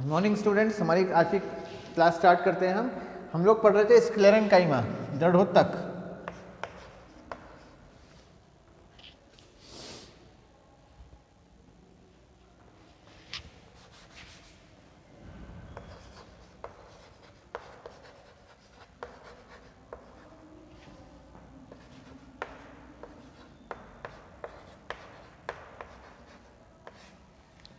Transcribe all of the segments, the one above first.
Morning students, हमारी आज की क्लास स्टार्ट करते हैं। हम लोग पढ़ रहे थे स्क्लेरेन्काइमा, दृढ़ोतक।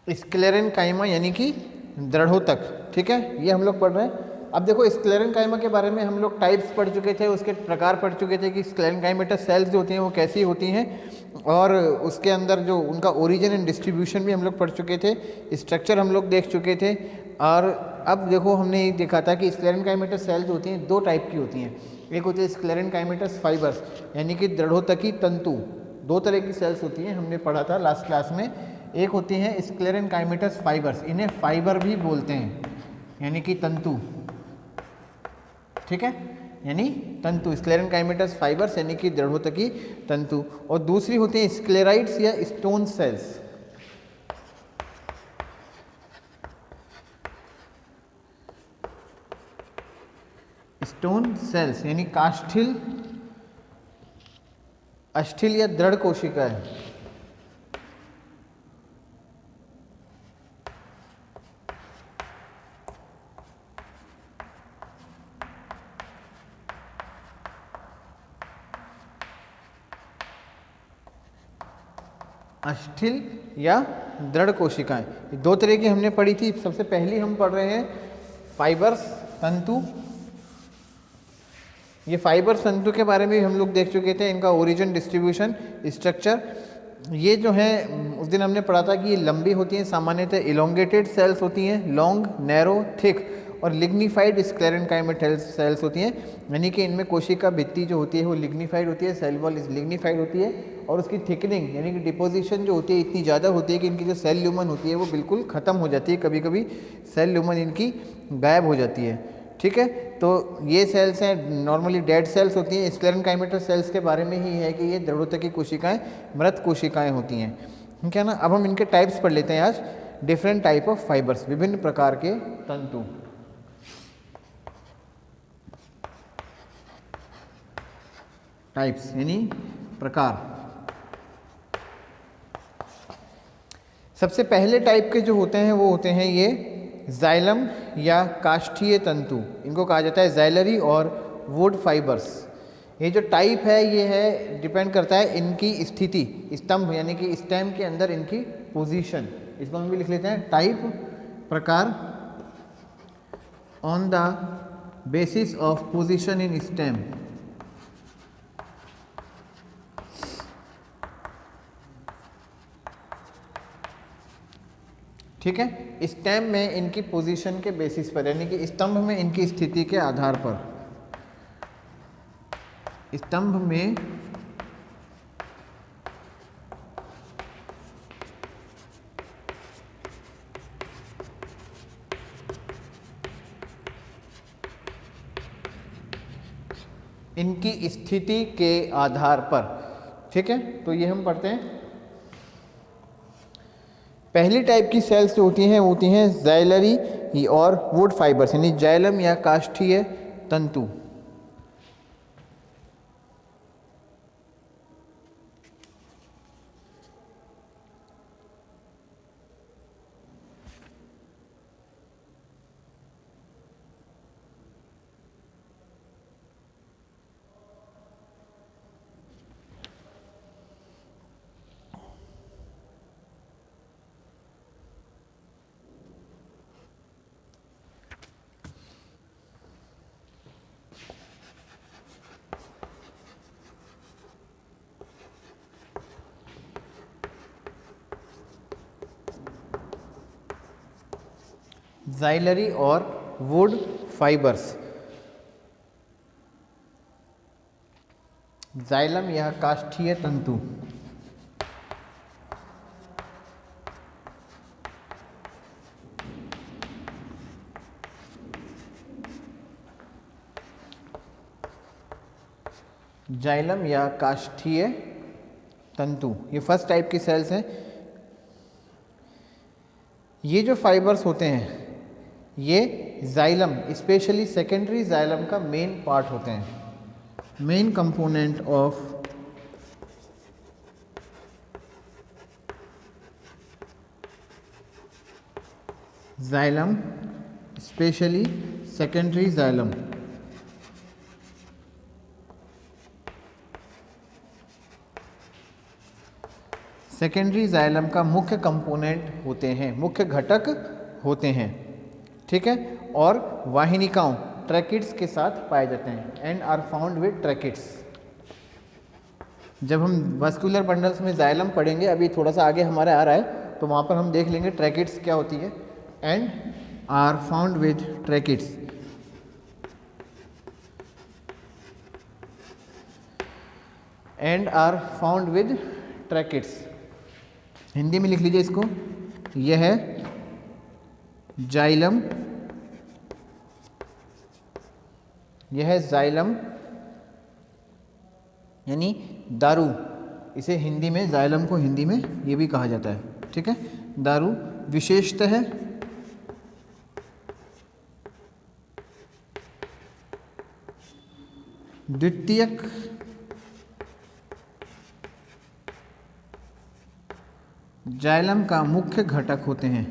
स्क्लेरेन्काइमा यानी कि दृढ़ोतक, ठीक है, ये हम लोग पढ़ रहे हैं। अब देखो, स्क्लेरेन्काइमा के बारे में हम लोग टाइप्स पढ़ चुके थे, उसके प्रकार पढ़ चुके थे कि स्क्लेरेन्काइमेटस सेल्स जो होती हैं वो कैसी होती हैं, और उसके अंदर जो उनका ओरिजिन एंड डिस्ट्रीब्यूशन भी हम लोग पढ़ चुके थे, स्ट्रक्चर हम लोग देख चुके थे। और अब देखो, हमने ये देखा था कि स्क्लेरेन्काइमेटस सेल्स होती हैं दो टाइप की होती हैं। एक होती है स्क्लेरेन्काइमेटस फाइबर्स यानी कि दृढ़ोतकी तंतु। दो तरह की सेल्स होती हैं, हमने पढ़ा था लास्ट क्लास में। एक होती हैं स्क्लेरेन्काइमेटस फाइबर्स, इन्हें फाइबर भी बोलते हैं यानी कि तंतु, ठीक है, यानी तंतु, स्क्लेरेन्काइमेटस फाइबर्स यानी कि दृढ़ोतकी तंतु। और दूसरी होती है स्क्लेराइड्स या स्टोन सेल्स। स्टोन सेल्स यानी काष्ठिल, अस्ठिल या दृढ़ कोशिकाएं। अस्ठिल या दृढ़ कोशिकाएं, दो तरह की हमने पढ़ी थी। सबसे पहली हम पढ़ रहे हैं फाइबर्स, तंतु। ये फाइबर्स तंतु के बारे में हम लोग देख चुके थे, इनका ओरिजिन, डिस्ट्रीब्यूशन, स्ट्रक्चर। ये जो है उस दिन हमने पढ़ा था कि ये लंबी होती हैं, सामान्यतः इलोंगेटेड सेल्स होती हैं, लॉन्ग, नैरो, थिक, और लिग्निफाइड स्क्लेरेन्काइमेटस सेल्स होती हैं, यानी कि इनमें कोशिका भित्ति जो होती है वो लिग्निफाइड होती है, सेल वॉल लिग्निफाइड होती है, और उसकी थिकनिंग यानी कि डिपोजिशन जो होती है इतनी ज़्यादा होती है कि इनकी जो सेल ल्यूमन होती है वो बिल्कुल ख़त्म हो जाती है, कभी कभी सेल ल्यूमन इनकी गायब हो जाती है, ठीक है। तो ये सेल्स हैं, नॉर्मली डेड सेल्स होती हैं। स्क्लेरेन्काइमेटस सेल्स के बारे में ही है कि ये दृढ़ोतकी कोशिकाएं मृत कोशिकाएं होती हैं, ठीक है ना। अब हम इनके टाइप्स पढ़ लेते हैं आज। डिफरेंट टाइप ऑफ फाइबर्स, विभिन्न प्रकार के तंतु। टाइप्स यानी प्रकार। सबसे पहले टाइप के जो होते हैं वो होते हैं ये जाइलम या काष्ठीय तंतु, इनको कहा जाता है जाइलरी और वुड फाइबर्स। ये जो टाइप है ये है, डिपेंड करता है इनकी स्थिति, स्तंभ यानी कि स्टेम के अंदर इनकी पोजीशन। इसको हम भी लिख लेते हैं टाइप, प्रकार, on the basis of position in stem. ठीक है, स्टेम में इनकी पोजीशन के बेसिस पर यानी कि स्तंभ में इनकी स्थिति के आधार पर, स्तंभ में इनकी स्थिति के आधार पर, ठीक है। तो ये हम पढ़ते हैं। पहली टाइप की सेल्स जो होती हैं जाइलरी और वुड फाइबर्स यानी जाइलम या काष्ठीय तंतु। जाइलरी और वुड फाइबर्स। जाइलम या काष्ठीय तंतु, जाइलम या काष्ठीय तंतु, ये फर्स्ट टाइप की सेल्स हैं। ये जो फाइबर्स होते हैं ये जाइलम स्पेशली सेकेंडरी जाइलम का मेन पार्ट होते हैं, main component of xylem specially secondary xylem. Secondary xylem का मुख्य कंपोनेंट होते हैं, मुख्य घटक होते हैं, ठीक है। और वाहिनिकाओं ट्रैकिड्स के साथ पाए जाते हैं and are found with tracheids. जब हम वास्कुलर बंडल्स में जाइलम पढ़ेंगे, अभी थोड़ा सा आगे हमारे आ रहा है, तो वहाँ पर हम देख लेंगे ट्रैकिड्स क्या होती है। And are found with tracheids. And are found with tracheids. Hindi में लिख लीजिए इसको, यह है जाइलम, यह है जाइलम यानी दारू। इसे हिंदी में जाइलम को हिंदी में ये भी कहा जाता है, ठीक है, दारू। विशेषतः द्वितीयक जाइलम का मुख्य घटक होते हैं,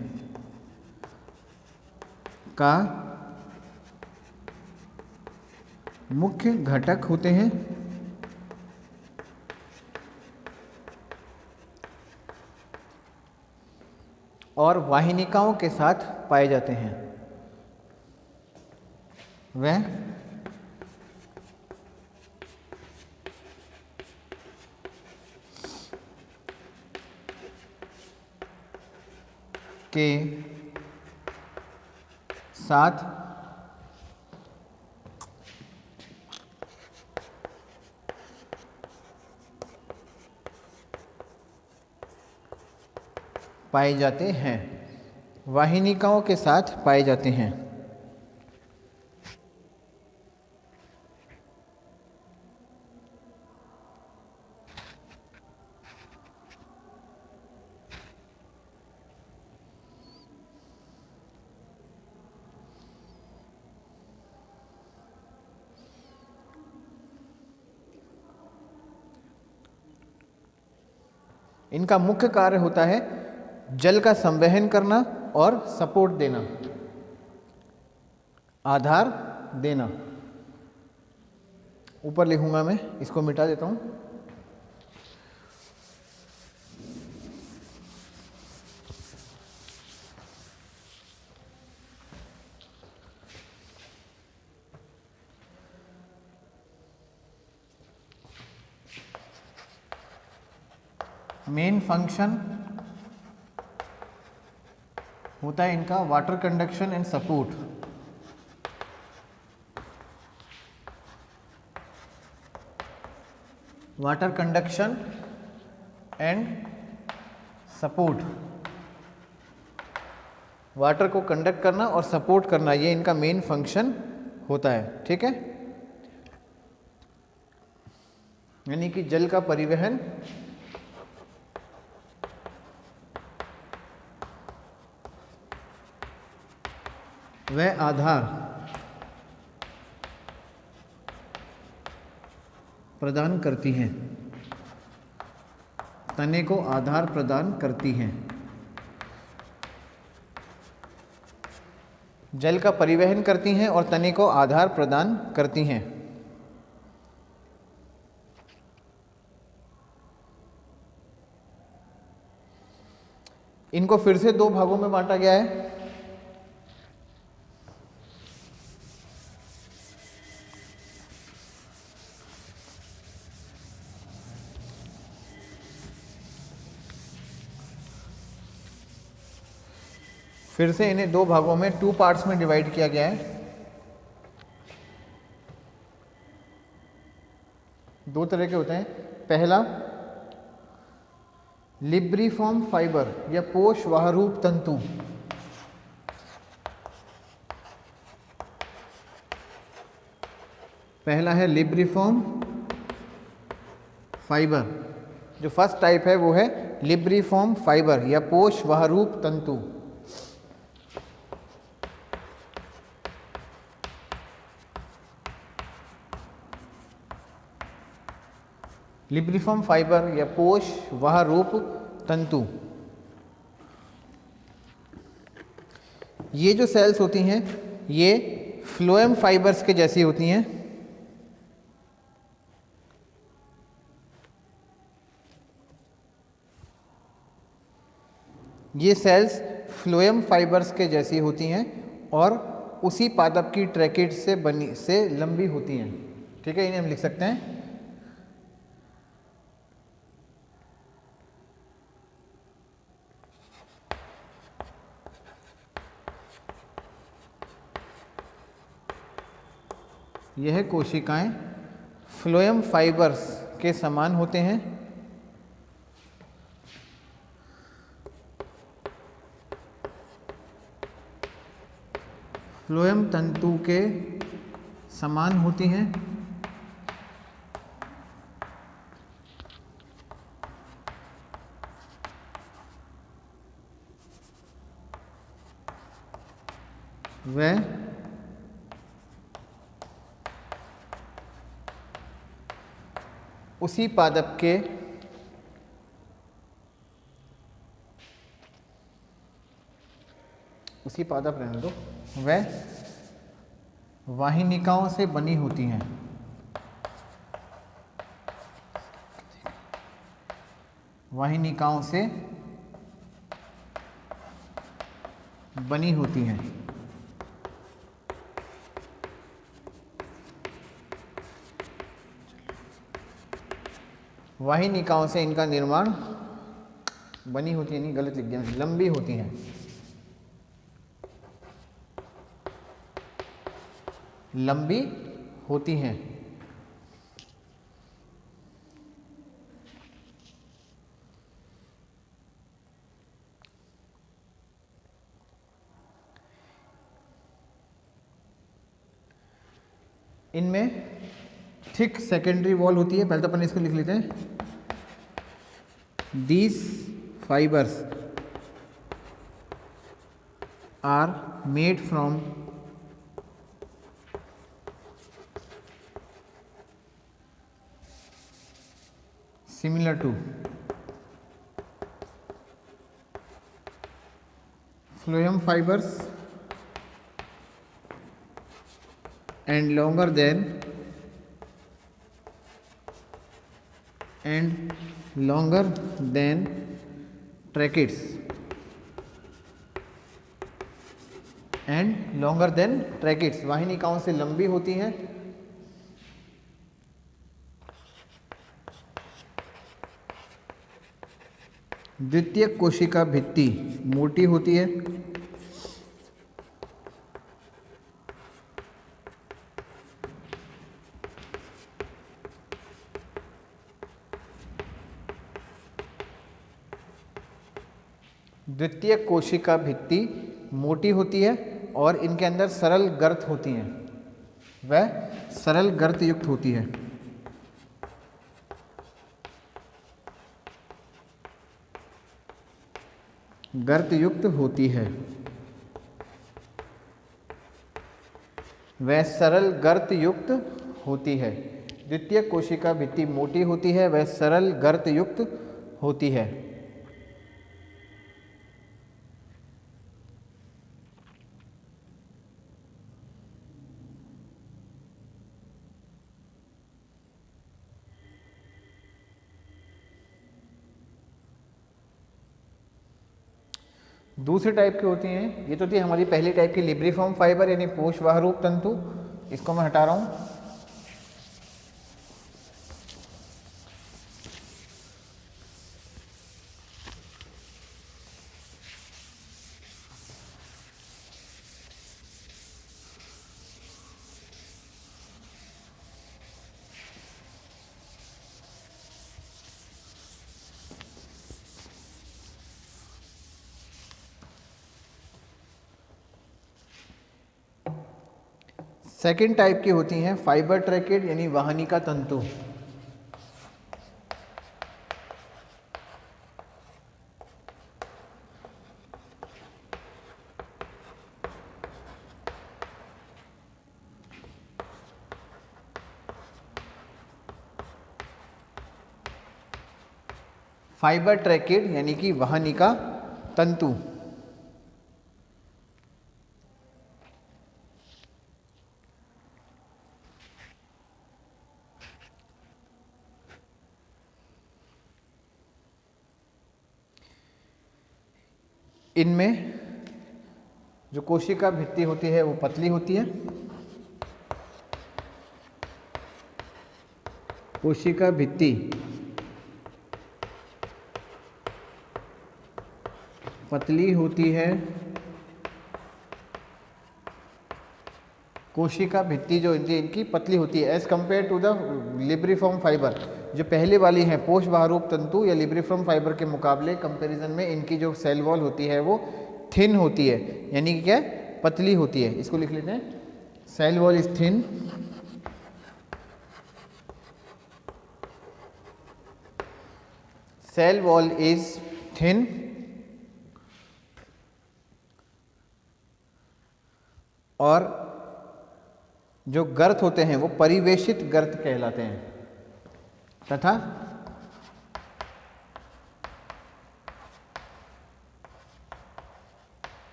का मुख्य घटक होते हैं और वाहिनिकाओं के साथ पाए जाते हैं। वह के साथ पाए जाते हैं, वाहिनिकाओं के साथ पाए जाते हैं। इनका मुख्य कार्य होता है जल का संवहन करना और सपोर्ट देना, आधार देना। ऊपर लिखूंगा मैं, इसको मिटा देता हूं। मेन फंक्शन होता है इनका water conduction and support. Water conduction and support, water को कंडक्ट करना और सपोर्ट करना, ये इनका मेन फंक्शन होता है, ठीक है। यानी कि जल का परिवहन वह आधार प्रदान करती हैं, तने को आधार प्रदान करती हैं। जल का परिवहन करती हैं और तने को आधार प्रदान करती हैं। इनको फिर से दो भागों में बांटा गया है। फिर से इन्हें दो भागों में, टू पार्ट्स में डिवाइड किया गया है। दो तरह के होते हैं। पहला लिब्रिफॉर्म फाइबर या पोषवाहरूप तंतु। पहला है लिब्रिफॉर्म फाइबर। जो फर्स्ट टाइप है वो है लिब्रिफॉर्म फाइबर या पोषवाहरूप तंतु। लिब्रिफॉर्म फाइबर या पोष वह रूप तंतु, ये जो सेल्स होती हैं ये फ्लोएम फाइबर्स के जैसी होती हैं। ये सेल्स फ्लोएम फाइबर्स के जैसी होती हैं और उसी पादप की ट्रैकिड से लंबी होती हैं। ठीक है, इन्हें हम लिख सकते हैं यह कोशिकाएं फ्लोएम फाइबर्स के समान होते हैं फ्लोएम तंतु के समान होती हैं वह उसी पादप के रहने दो, वह वाहिनिकाओं से बनी होती हैं। वाहिनिकाओं से बनी होती हैं। वाहिनिकाओं से इनका निर्माण बनी होती है, नहीं गलत लिख दिया, लंबी होती हैं। लंबी होती हैं। इनमें थिक सेकेंडरी वॉल होती है। पहले तो अपन इसको लिख लेते हैं, These fibers are made from similar to phloem fibers and longer than tracheids and longer than tracheids। वाहिनिकाओं से लंबी होती हैं। द्वितीयक कोशिका भित्ति मोटी होती है। द्वितीयक कोशिका भित्ति मोटी होती है और इनके अंदर सरल गर्त होती हैं। वह सरल गर्त युक्त होती है। गर्त युक्त होती है। वह सरल गर्त युक्त होती है। द्वितीयक कोशिका भित्ति मोटी होती है, वह सरल गर्त युक्त होती है। दूसरे टाइप की होती हैं, ये तो थी हमारी पहली टाइप की लिब्रिफॉर्म फाइबर यानी पोषवाह रूप तंतु। इसको मैं हटा रहा हूँ। सेकेंड टाइप की होती हैं फाइबर ट्रैकेड यानी वाहनिका तंतु। फाइबर ट्रैकेड यानी कि वाहनिका तंतु। इनमें जो कोशिका भित्ति होती है वो पतली होती है। कोशिका भित्ति पतली होती है। कोशिका भित्ति जो इनकी पतली होती है as compare to the libriform fibre. जो पहले वाली है पोष बाहरूप तंतु या लिब्रिफॉर्म फाइबर के मुकाबले कंपैरिजन में इनकी जो सेल वॉल होती है वो थिन होती है, यानी कि क्या है, पतली होती है। इसको लिख लेते हैं, cell wall is thin cell wall is thin और जो गर्त होते हैं वो परिवेशित गर्त कहलाते हैं तथा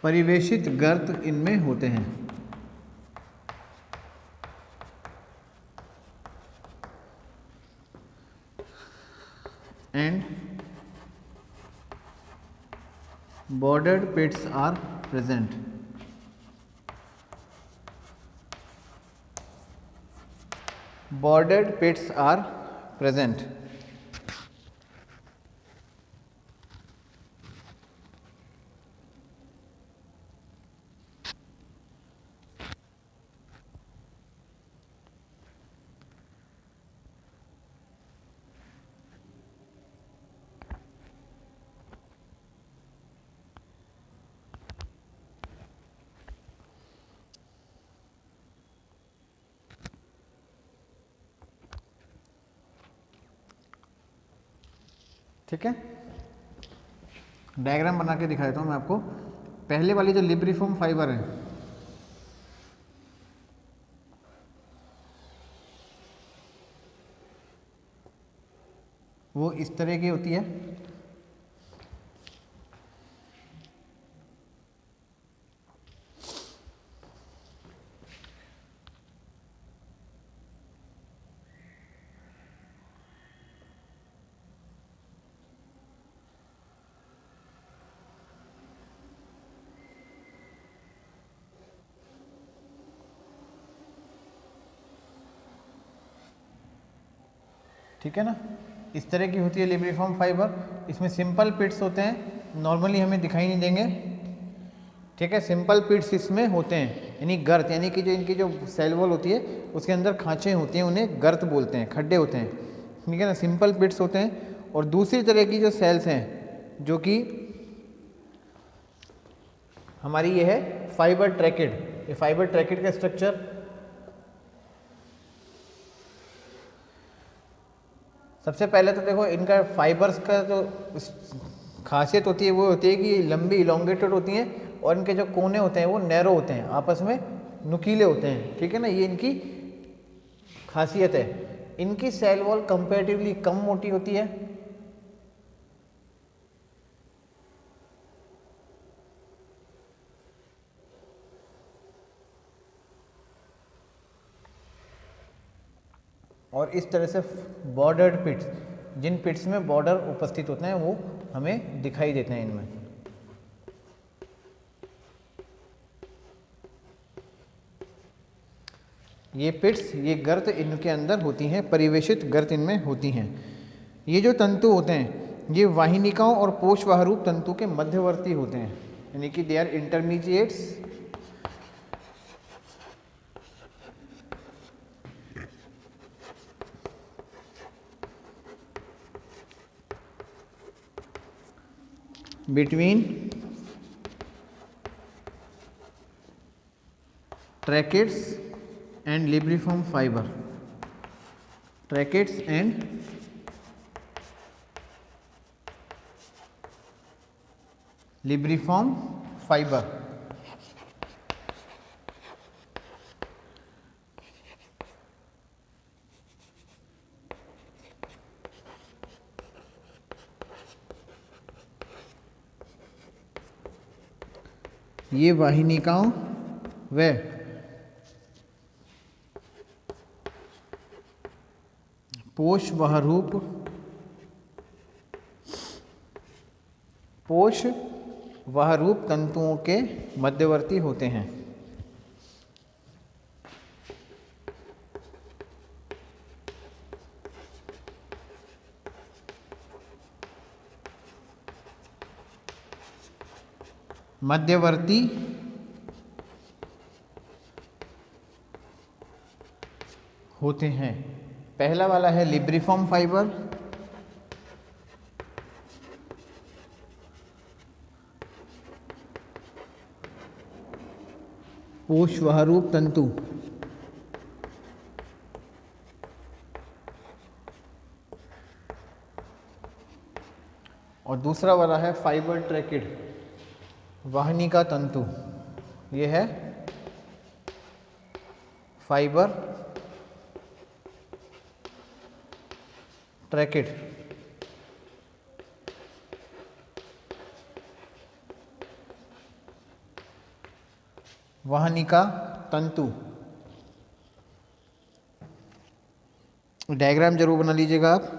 परिवेशित गर्त इनमें होते हैं। And bordered pits are present। bordered pits are present। ठीक है, डायग्राम बना के दिखा देता हूँ मैं आपको। पहले वाली जो लिब्रिफॉर्म फाइबर है वो इस तरह की होती है। ठीक है ना, इस तरह की होती है लिब्रिफॉर्म फाइबर। इसमें सिंपल पिट्स होते हैं, नॉर्मली हमें दिखाई नहीं देंगे। ठीक है, सिंपल पिट्स इसमें होते हैं, यानी गर्त, यानी कि जो इनकी जो सेल वॉल होती है उसके अंदर खांचे होती हैं, उन्हें गर्त बोलते हैं, खड्डे होते हैं। ठीक है ना, सिंपल पिट्स होते हैं। और दूसरी तरह की जो सेल्स हैं जो कि हमारी ये है फाइबर ट्रैकेड। ये फाइबर ट्रैकेड का स्ट्रक्चर सबसे पहले तो देखो, इनका फाइबर्स का जो खासियत होती है वो होती है कि लंबी इलोंगेटेड होती हैं और इनके जो कोने होते हैं वो नैरो होते हैं, आपस में नुकीले होते हैं। ठीक है ना, ये इनकी खासियत है। इनकी सेल वॉल कंपैरेटिवली कम मोटी होती है। और इस तरह से बॉर्डर्ड पिट्स, जिन पिट्स में बॉर्डर उपस्थित होते हैं वो हमें दिखाई देते हैं इनमें। ये पिट्स, ये गर्त इनके अंदर होती हैं, परिवेशित गर्त इनमें होती हैं। ये जो तंतु होते हैं ये वाहिनिकाओं और पोषवाहरूप तंतु के मध्यवर्ती होते हैं, यानी कि they are intermediates between tracheids and libriform fiber। tracheids and libriform fiber। ये वाहिनिकाओं व पोषवहरूप तंतुओं के मध्यवर्ती होते हैं। मध्यवर्ती होते हैं। पहला वाला है लिब्रिफॉर्म फाइबर, पोषवहरूप तंतु। और दूसरा वाला है फाइबर ट्रैकिड, वाहिनिका तंतु। ये है फाइबर ट्रैकिड। वाहिनिका तंतु। डायग्राम जरूर बना लीजिएगा आप।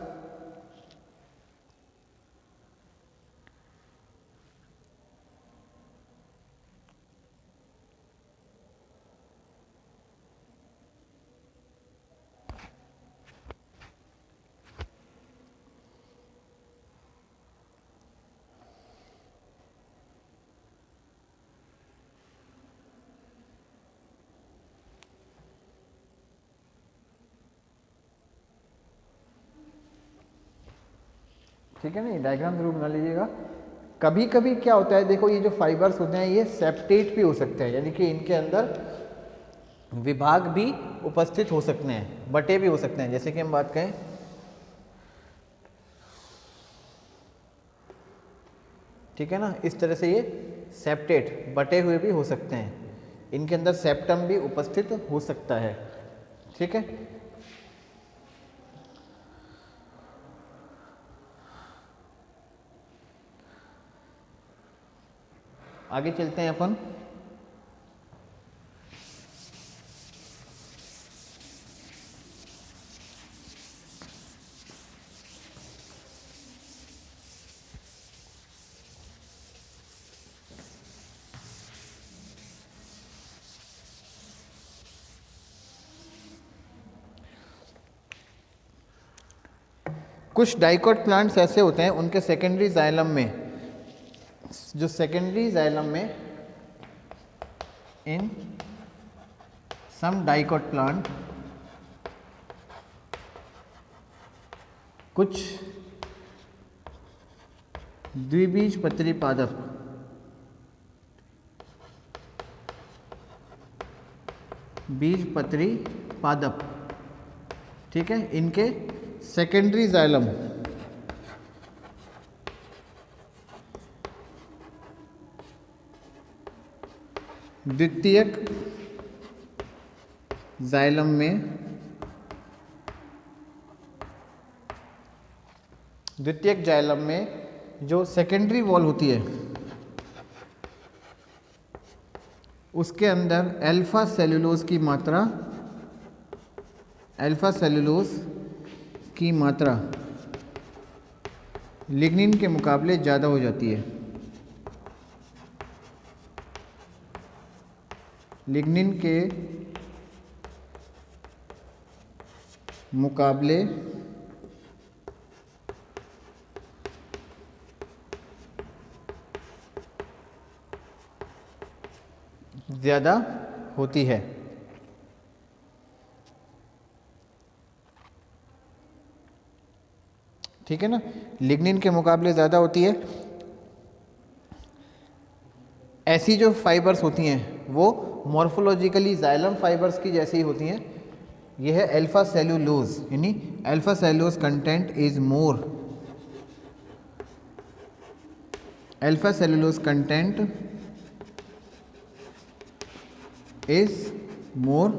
ठीक है ना, डायग्राम जरूर बना लीजिएगा। कभी कभी क्या होता है, देखो ये जो फाइबर्स होते हैं ये सेप्टेट भी हो सकते हैं, यानी कि इनके अंदर विभाग भी उपस्थित हो सकते हैं, बटे भी हो सकते हैं। जैसे कि हम बात करें ठीक है ना, इस तरह से ये सेप्टेट बटे हुए भी हो सकते हैं, इनके अंदर सेप्टम भी उपस्थित हो सकता है। ठीक है, आगे चलते हैं अपन। कुछ डाइकोट प्लांट्स ऐसे होते हैं, उनके सेकेंडरी जाइलम में, जो सेकेंडरी जाइलम में इन सम डाइकोट प्लांट कुछ द्विबीजपत्री पादप बीजपत्री पादप, ठीक है, इनके सेकेंडरी जाइलम द्वितीयक जाइलम में, द्वितीयक जाइलम में जो सेकेंडरी वॉल होती है उसके अंदर अल्फा सेलुलोज की मात्रा, अल्फा सेलुलोज की मात्रा लिग्निन के मुकाबले ज़्यादा हो जाती है। लिग्निन के मुकाबले ज़्यादा होती है। ठीक है ना, लिग्निन के मुकाबले ज़्यादा होती है। ऐसी जो फाइबर्स होती हैं वो मॉर्फोलॉजिकली जाइलम फाइबर्स की जैसी ही होती हैं। यह है अल्फा सेलुलोज, यानी alpha cellulose content is more, alpha cellulose content is more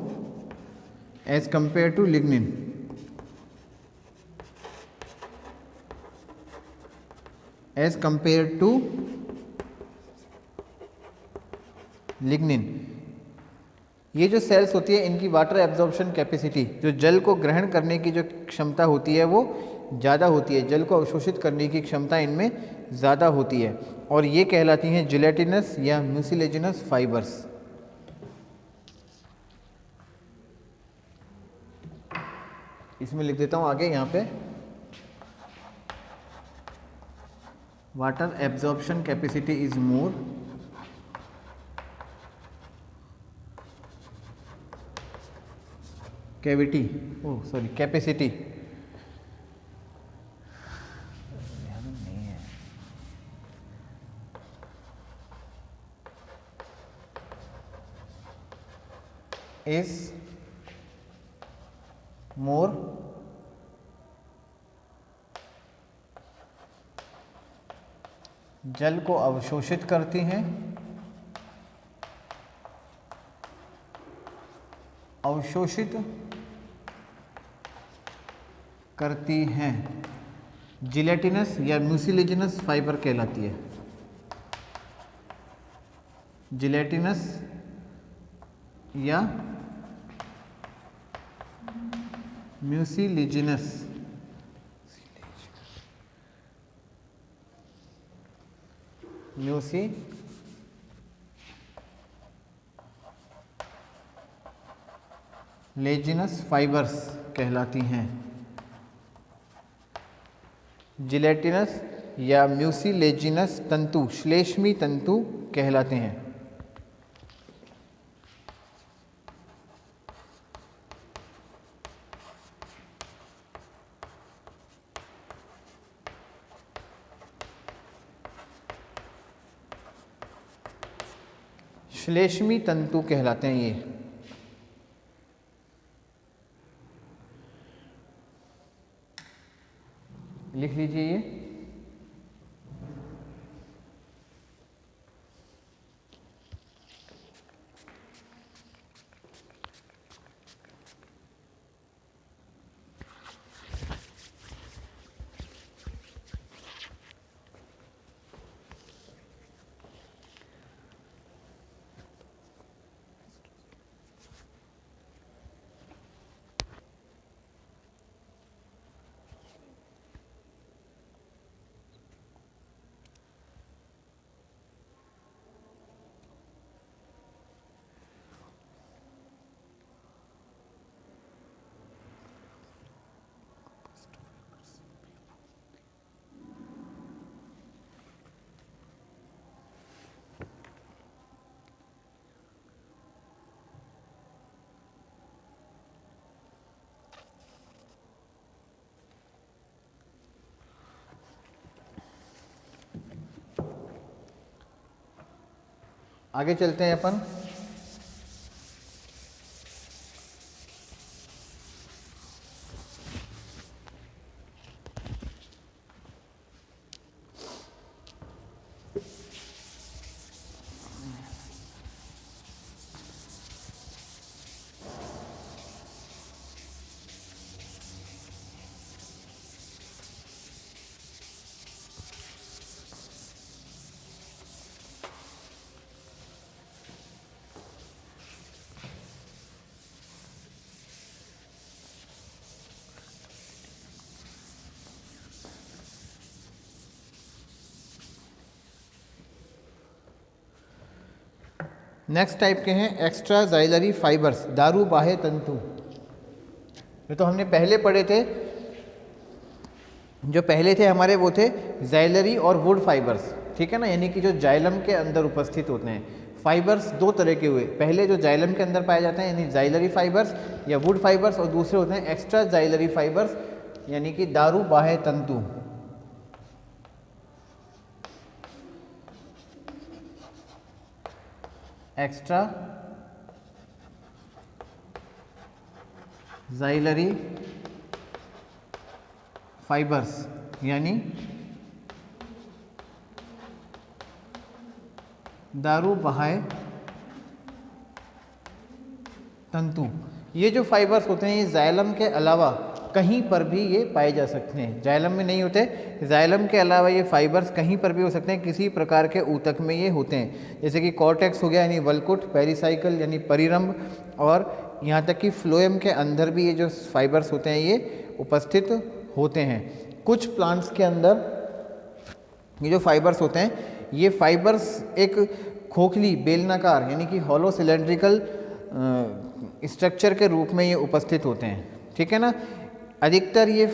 as compare to lignin, as compare to lignin. ये जो सेल्स होती है इनकी वाटर एब्जॉर्प्शन कैपेसिटी, जो जल को ग्रहण करने की जो क्षमता होती है वो ज़्यादा होती है, जल को अवशोषित करने की क्षमता इनमें ज़्यादा होती है, और ये कहलाती हैं जिलेटिनस या म्यूसिलेजिनस फाइबर्स। इसमें लिख देता हूँ आगे यहाँ पे, water absorption capacity is more cavity, oh sorry capacity, is more जल को अवशोषित करती हैं, अवशोषित करती हैं, जिलेटिनस या म्यूसिलेजिनस फाइबर कहलाती है, जिलेटिनस या म्यूसिलेजिनस लेजिनस फाइबर्स कहलाती हैं, जिलेटिनस या म्यूसिलेजिनस तंतु श्लेष्मी तंतु कहलाते हैं। श्लेष्मी तंतु कहलाते हैं ये। लिख लीजिए ये। आगे चलते हैं अपन। नेक्स्ट टाइप के हैं एक्स्ट्रा जाइलरी फाइबर्स, दारू बाह्य तंतु। ये तो हमने पहले पढ़े थे, जो पहले थे हमारे वो थे जाइलरी और वुड फाइबर्स, ठीक है ना, यानी कि जो जाइलम के अंदर उपस्थित होते हैं। फाइबर्स दो तरह के हुए, पहले जो जाइलम के अंदर पाए जाते हैं यानी जाइलरी फाइबर्स या वुड फाइबर्स, और दूसरे होते हैं एक्स्ट्रा जाइलरी फाइबर्स यानी कि दारू बाह्य तंतु। एक्स्ट्रा जाइलरी फाइबर्स यानी दारू बाह्य तंतु। ये जो फाइबर्स होते हैं ये जाइलम के अलावा कहीं पर भी ये पाए जा सकते हैं। जाइलम में नहीं होते, जाइलम के अलावा ये फाइबर्स कहीं पर भी हो सकते हैं, किसी प्रकार के ऊतक में ये होते हैं, जैसे कि कॉर्टेक्स हो गया यानी वल्कुट, पेरिसाइकल यानी परिरंभ, और यहाँ तक कि फ्लोएम के अंदर भी ये जो फाइबर्स होते हैं ये उपस्थित होते हैं। कुछ प्लांट्स के अंदर ये जो फाइबर्स होते हैं, ये फाइबर्स एक खोखली बेलनाकार यानी कि हॉलो सिलेंड्रिकल स्ट्रक्चर के रूप में ये उपस्थित होते हैं, ठीक है ना। अधिकतर ये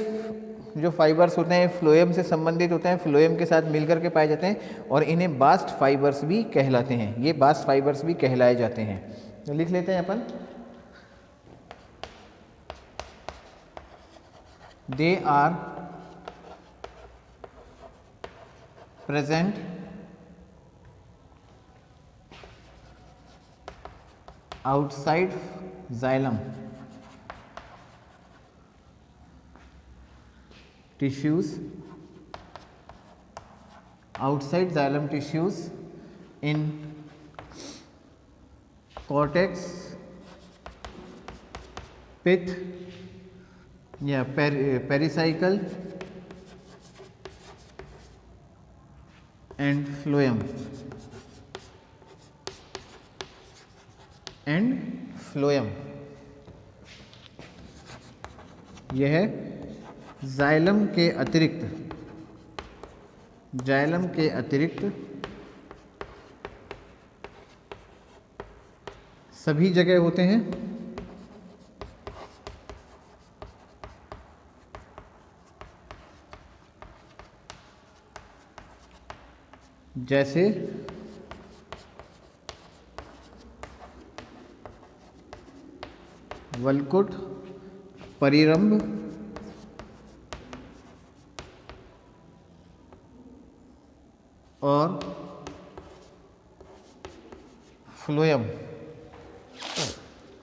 जो फाइबर्स होते हैं फ्लोएम से संबंधित होते हैं, फ्लोएम के साथ मिलकर के पाए जाते हैं, और इन्हें बास्ट फाइबर्स भी कहलाते हैं, ये बास्ट फाइबर्स भी कहलाए जाते हैं। तो लिख लेते हैं अपन, they are present outside xylem tissues, outside xylem tissues in cortex, pith या pericycle and phloem and phloem. यह जाइलम के अतिरिक्त, जाइलम के अतिरिक्त सभी जगह होते हैं, जैसे वल्कुट, परिरंभ, और फ्लोएम।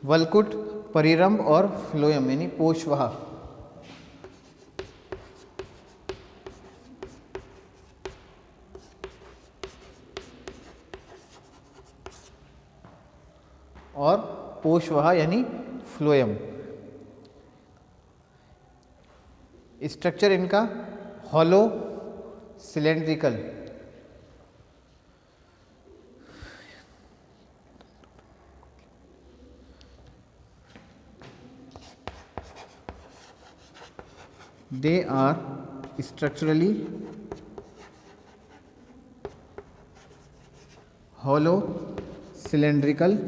वल्कुट, परिरंभ और फ्लोएम यानी पोषवाह। और पोषवाह यानी फ्लोएम। स्ट्रक्चर इनका hollow cylindrical, they are structurally hollow cylindrical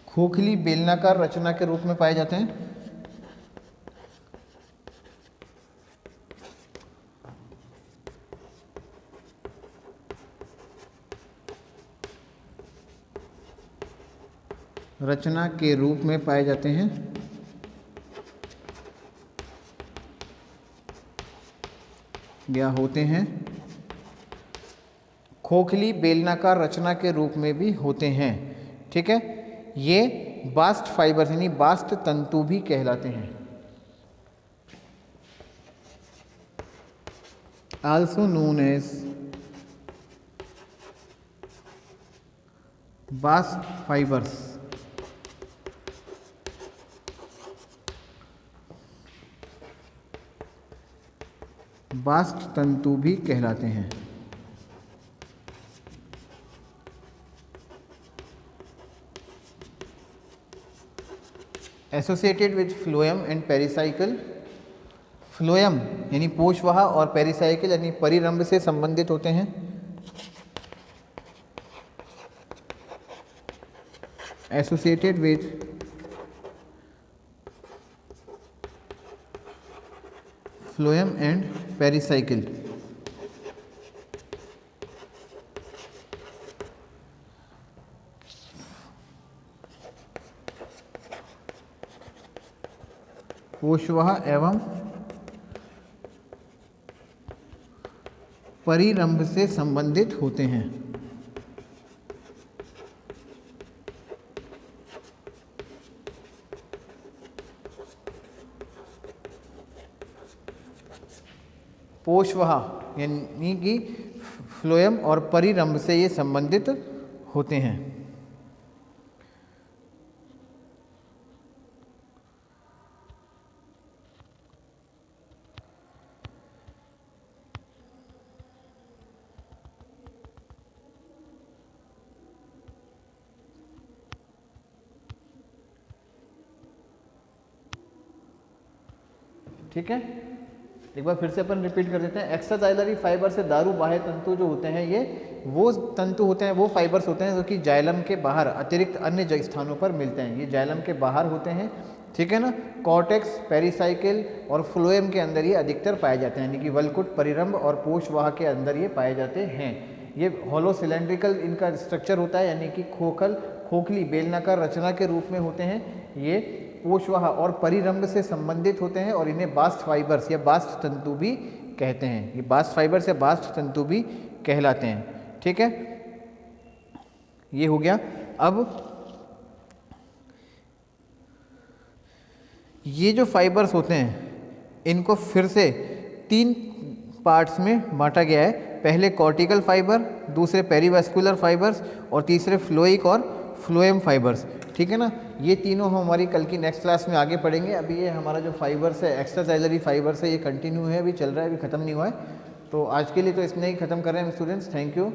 खोखली बेलनाकार रचना के रूप में पाए जाते हैं। रचना के रूप में पाए जाते हैं या होते हैं, खोखली बेलनाकार रचना के रूप में भी होते हैं, ठीक है। ये बास्ट फाइबर्स यानी बास्ट तंतु भी कहलाते हैं। Also known as bast fibres. Bast तंतु भी कहलाते हैं। Associated with phloem and pericycle. Phloem यानी पोषवाह और पेरिसाइकल यानी परिरंभ से संबंधित होते हैं। Associated with phloem and pericycle. पोषवाह एवं परिरंभ से संबंधित होते हैं। पोषवाह यानी कि फ्लोएम और परिरंभ से ये संबंधित होते हैं। ठीक है, एक बार फिर से अपन रिपीट कर देते हैं। एक्स्ट्राजाइलरी फाइबर से दारू बाह्य तंतु जो होते हैं ये वो तंतु होते हैं, वो फाइबर्स होते हैं जो कि जाइलम के बाहर अतिरिक्त अन्य स्थानों पर मिलते हैं। ये जाइलम के बाहर होते हैं, ठीक है ना। कॉर्टेक्स, पेरिसाइकिल और फ्लोएम के अंदर ये अधिकतर पाए जाते हैं, यानी कि वलकुट, परिरंभ और पोषवाह के अंदर ये पाए जाते हैं। ये हॉलो सिलेंड्रिकल इनका स्ट्रक्चर होता है, यानी कि खोखली बेलनाकार रचना के रूप में होते हैं। ये पोषवाह और परिरंभ से संबंधित होते हैं और इन्हें बास्ट फाइबर्स या बास्ट तंतु भी कहते हैं। ये बास्ट फाइबर्स या बास्ट तंतु भी कहलाते हैं, ठीक है। ये हो गया। अब ये जो फाइबर्स होते हैं इनको फिर से 3 पार्ट्स में बांटा गया है। पहले कॉर्टिकल फाइबर, दूसरे पेरिवास्कुलर फाइबर्स और तीसरे फ्लोइक और फ्लोएम फाइबर्स, ठीक है ना। ये तीनों हम हमारी कल की नेक्स्ट क्लास में आगे पढ़ेंगे। अभी ये हमारा जो फाइबर्स है, एक्स्ट्राजाइलरी फाइबर्स है, ये कंटिन्यू है, अभी चल रहा है, अभी ख़त्म नहीं हुआ है। तो आज के लिए तो इसमें ही ख़त्म कर रहे हैं स्टूडेंट्स। Thank you.